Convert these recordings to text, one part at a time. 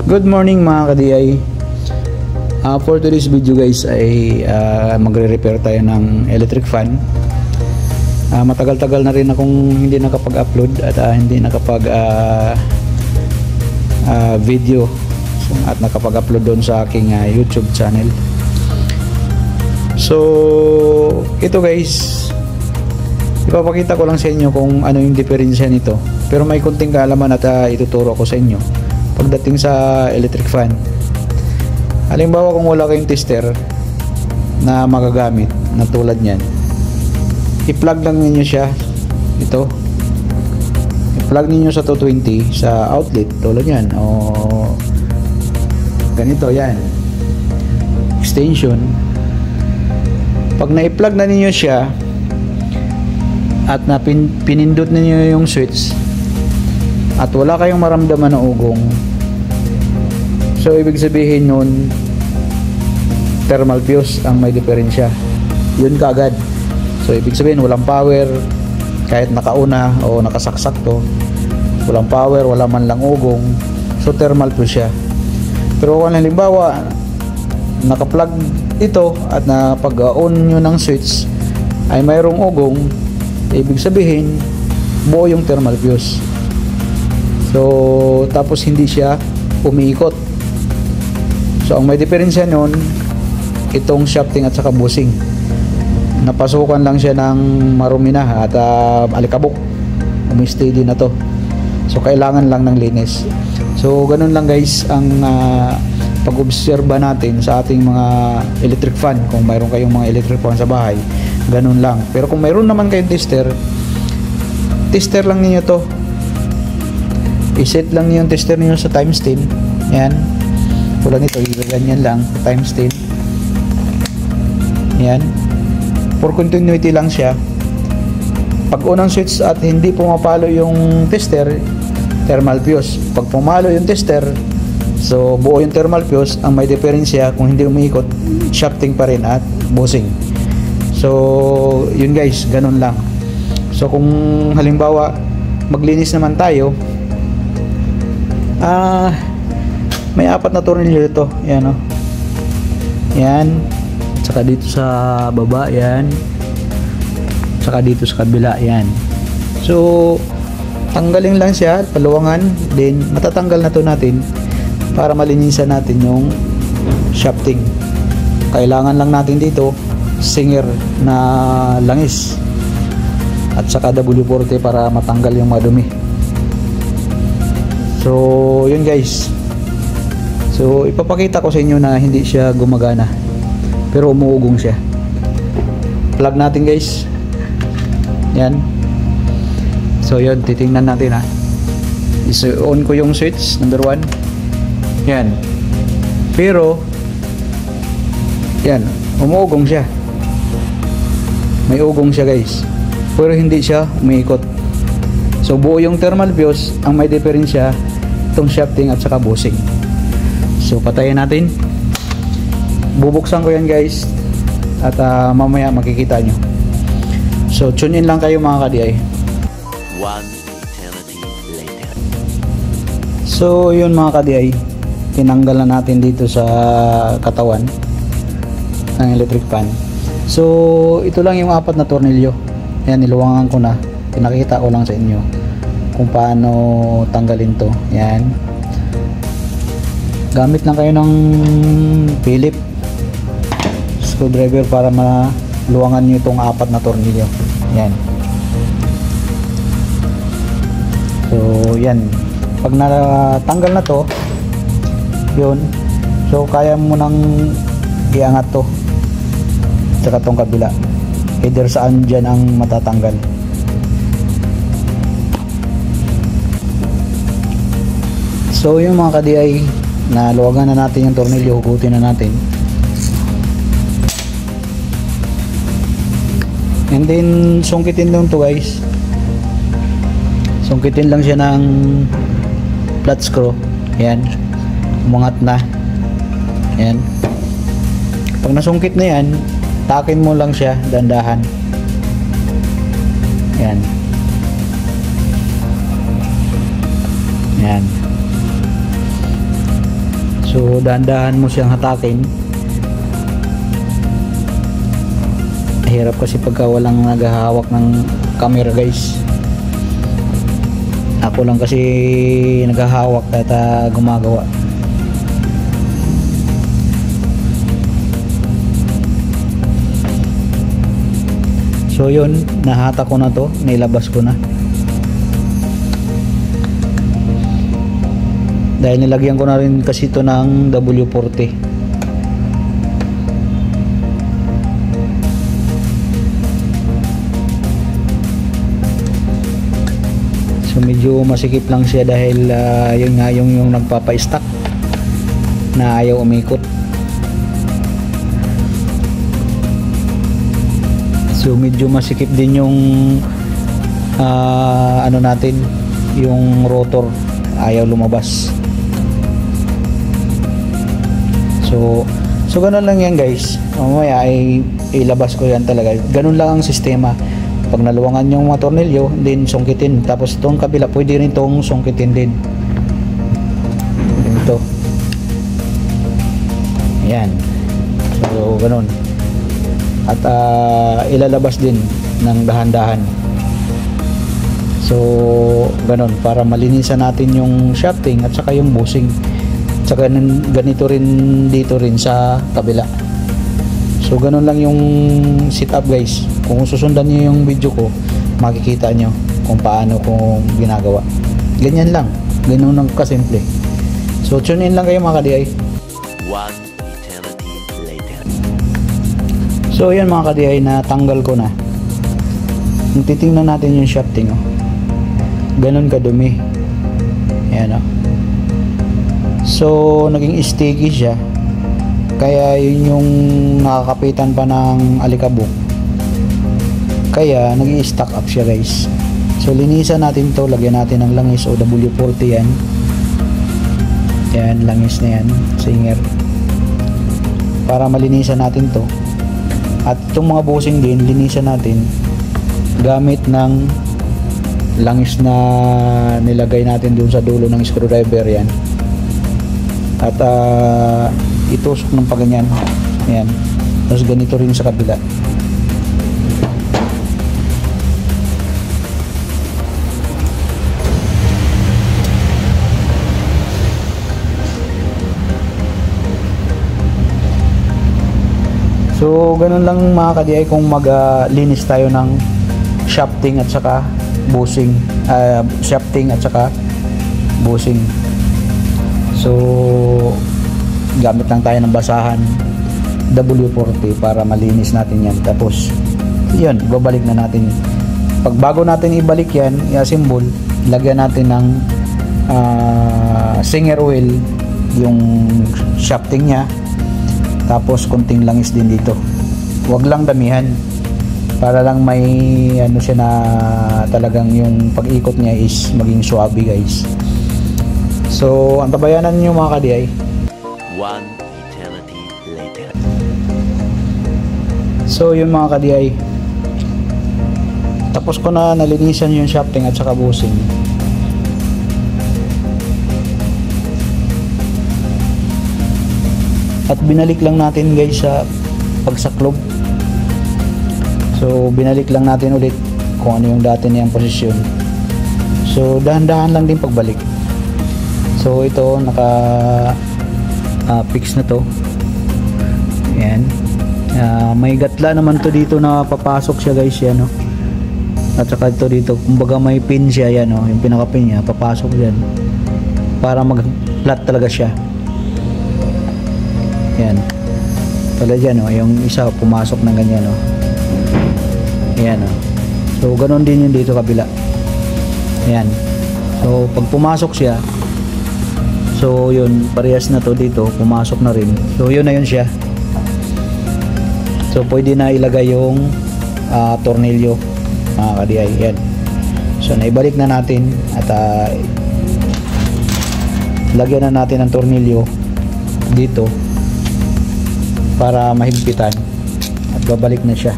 Good morning mga ka-DI. For today's video guys ay magre-repair tayo ng electric fan. Matagal-tagal na rin akong hindi nakapag-upload at hindi nakapag video at nakapag-upload doon sa aking YouTube channel. So ito guys, ipapakita ko lang sa inyo kung ano yung diferensya nito, pero may kunting kaalaman at ituturo ko sa inyo pagdating sa electric fan. Halimbawa kung wala kayong tester na magagamit na tulad nyan, i-plug lang ninyo siya ito, i-plug ninyo sa 220 sa outlet tulad yan o ganito yan, extension. Pag na-i-plug na ninyo siya at pinindot ninyo yung switch at wala kayong maramdaman na ugong, so ibig sabihin nun thermal fuse ang may diferensya. Yun kaagad. So ibig sabihin walang power kahit nakauna o nakasaksak to, walang power, wala man lang ugong, so thermal fuse siya. Pero kung halimbawa naka-plug ito at na pag-on nyo ng switch ay mayroong ugong, ibig sabihin buo yung thermal fuse. So tapos hindi siya umiikot. So ang may diferensya nun itong shafting at saka bushing. Napasukan lang siya ng marumi na at alikabok, umi-steady na to. So kailangan lang ng linis. So ganun lang guys ang pag-obserba natin sa ating mga electric fan. Kung mayroon kayong mga electric fan sa bahay, ganun lang. Pero kung mayroon naman kayong tester lang niyo to. I-set lang niyo yung tester niyo sa times 10. Yan. Tulad nito, ganyan lang, times 10. Yan. For continuity lang siya. Pag unang switch at hindi pumapalo yung tester, thermal fuse. Pag pumalo yung tester, so buo yung thermal fuse. Ang may diferensya kung hindi umiikot, shafting pa rin at bushing. So yun guys, ganun lang. So kung halimbawa maglinis naman tayo, may 4 na tornilyo ito. Yan o. Yan. Saka dito sa baba. Yan. Saka dito sa kabila. Yan. So tanggalin lang siya, paluwangan. Then matatanggal na to natin para malinisan natin yung shafting. Kailangan lang natin dito singer na langis at saka W40 para matanggal yung madumi. So yun guys. So ipapakita ko sa inyo na hindi siya gumagana pero umuugong siya. Plug natin guys. Yan. So yun, titingnan natin ha. On ko yung switch number 1. Yan. Pero yan, umuugong siya. May ugong siya guys. Pero hindi siya umiikot. So buo yung thermal fuse, ang may diferensya itong shafting at saka bushing. So patayin natin. Bubuksan ko yan guys at mamaya makikita nyo. So tune in lang kayo mga ka-DI. 1 eternity later. So yun mga ka-DI, tinanggal na natin dito sa katawan ng electric fan. So ito lang yung 4 na tornilyo. Ayan, niluwangan ko na. Pinakita ko lang sa inyo kung paano tanggalin to. Yan. Gamit lang kayo ng Philip screwdriver para maluwangan nyo itong 4 na tornilyo. Yan. So yan, pag natanggal na to, yun, so kaya mo nang iangat to tsaka tong kabila, either saan dyan ang matatanggal. So yung mga ka-DI, na luwagan na natin yung tornilyo, hugutin na natin, and then sungkitin lang to guys. Sungkitin lang siya ng flat screw. Yan, umangat na. Yan. Pag nasungkit na yan, takin mo lang siya dandahan. Yan. Yan. So dahan-dahan mo siyang hatakin. Hirap kasi pagka walang naghahawak ng camera guys. Ako lang kasi naghahawak at gumagawa. So yun, nahata ko na to, nilabas ko na. Dahil nilagyan ko na rin kasi ito ng W40. So medyo masikip lang siya dahil yun nga yung nagpapa-stack na ayaw umikot. So medyo masikip din yung ano natin, yung rotor, ayaw lumabas. So ganun lang yan guys. Mamaya ay ilabas ko yan talaga. Ganun lang ang sistema. Pag naluwangan yung mga tornilyo, din sungkitin. Tapos itong kabila, pwede rin itong sungkitin din. Ito. Ayan. So ganun. At ilalabas din ng dahan-dahan. So ganon, para malinisan natin yung shafting at saka yung bushing. Saka ganito rin dito rin sa kabila. So ganon lang yung setup guys. Kung susundan niyo yung video ko, makikita nyo kung paano ko ginagawa. Ganyan lang, ganon lang kasimple. So tune in lang kayo mga ka-DI. So yan mga ka-DI, na tanggal ko na. Kung titingnan natin yung shafting, oh, ganun kadumi. Ayan, oh. So naging sticky siya, kaya yun yung nakakapitan pa ng alikabok, kaya nag-i-stack up siya guys. So linisan natin to, lagyan natin ng langis o W40 yan. Yan, langis na yan, Singer, para malinisan natin to. At itong mga bushing din, linisan natin gamit ng langis na nilagay natin dun sa dulo ng screwdriver yan. At itusok ng paganyan. Ayan. Tapos ganito rin sa kabila. So ganun lang mga ka-DI kung maglinis tayo ng shafting at saka bushing, shafting at saka bushing. So gamit lang tayo ng basahan W40 para malinis natin yan. Tapos yun, babalik na natin. Pag bago natin ibalik yan, i-assemble, lagyan natin ng Singer oil yung shafting nya. Tapos konting langis din dito. Huwag lang damihan, para lang may ano siya na talagang yung pag-ikot niya is maging swabe guys. So antabayanan niyo mga ka-DI. One eternity later. So yung mga ka-DI, tapos ko na nalinisan yung shafting at saka bushing. At binalik lang natin guys sa pagsaklob. So binalik lang natin ulit kung ano yung dati niyang posisyon. So dahan-dahan lang din pagbalik. So ito naka fix na to. Ayan. May gatla naman to dito na papasok siya guys, yan, no? At saka ito dito, kumbaga may pin siya, yan, no? Yung pinaka pin niya papasok diyan para mag-flat talaga siya. Yan. Tulad yan, oh, yung isa pumasok ng ganyan, oh. Ayan, oh. So ganoon din yung dito kabila. Ayan. So pag pumasok siya, so yun, parehas na to dito, pumasok na rin. So yun na yun siya. So pwede na ilagay yung tornilyo mga ka-DI. Yan. So naibalik na natin at lagyan na natin ang tornilyo dito para mahigpitan at babalik na siya.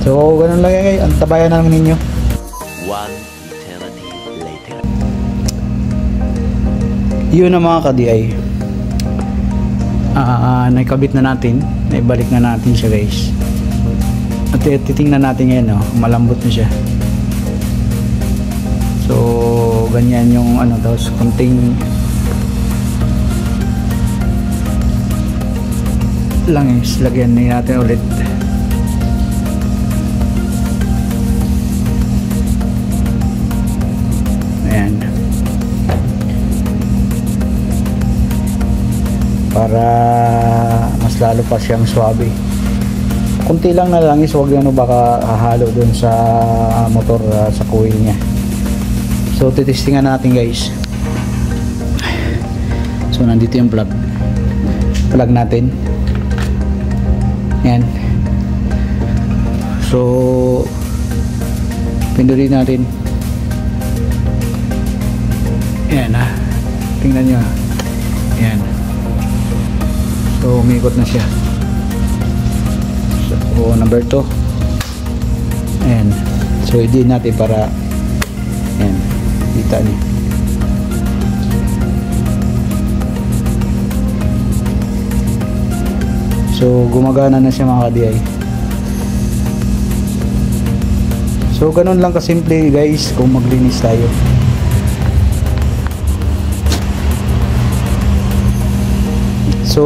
So ganun lang yan guys, antabayan na lang ninyo. One eternity later. yun ang mga ka-DI. Naikabit na natin, naibalik na natin siya guys. At titingnan natin ngayon, malambot na siya. So ganyan yung tapos konting langis, lagyan natin ulit. Ayan, para mas lalo pa siyang swabe. Kunti lang na langis, huwag baka hahalo dun sa motor, sa coil nya. So titestingan natin guys. So nandito yung plug natin. Yan. So pindutin natin. Yan tingnan nyo. Yan. So umikot na siya. So number 2. Ayan. So i-din natin para yan, kita niyo. So gumagana na siya mga ka-DI. So ganun lang kasimple guys kung maglinis tayo. So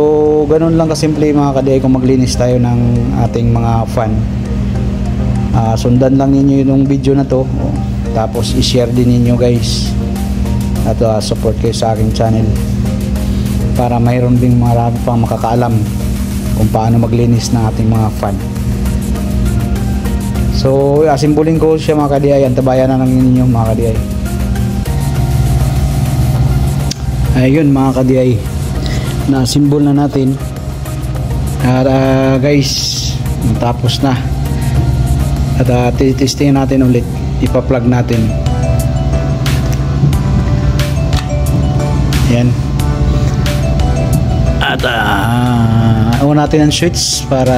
ganun lang kasimple mga ka-DI kung maglinis tayo ng ating mga fan. Sundan lang ninyo yung video na to, tapos i-share din ninyo guys, at support kayo sa aking channel para mayroon ding marami pang makakaalam kung paano maglinis ng ating mga fan. So asimbulin ko siya mga ka-DI, antabayan na lang ninyo mga ka-DI. Ayun mga ka-DI, na simbol na natin. At guys, natapos na. At titestingin natin ulit, ipa-plug natin. Yan. At on natin ang switch para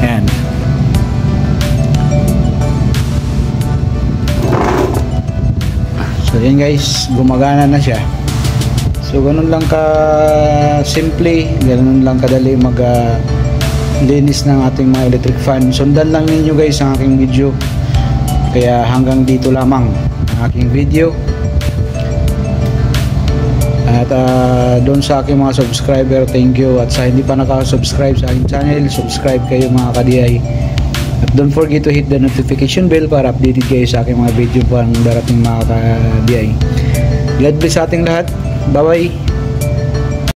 yan. So yan guys, gumagana na siya. So ganun lang ka simple, ganun lang kadali mag linis ng ating mga electric fan. Sundan lang ninyo guys ang aking video. Kaya hanggang dito lamang ang aking video. At doon sa aking mga subscriber, thank you. At sa hindi pa nakasubscribe sa aking channel, subscribe kayo mga ka-DI. At don't forget to hit the notification bell para updated kayo sa aking mga video pang darating mga ka-DI. God bless sa ating lahat. Bye bye.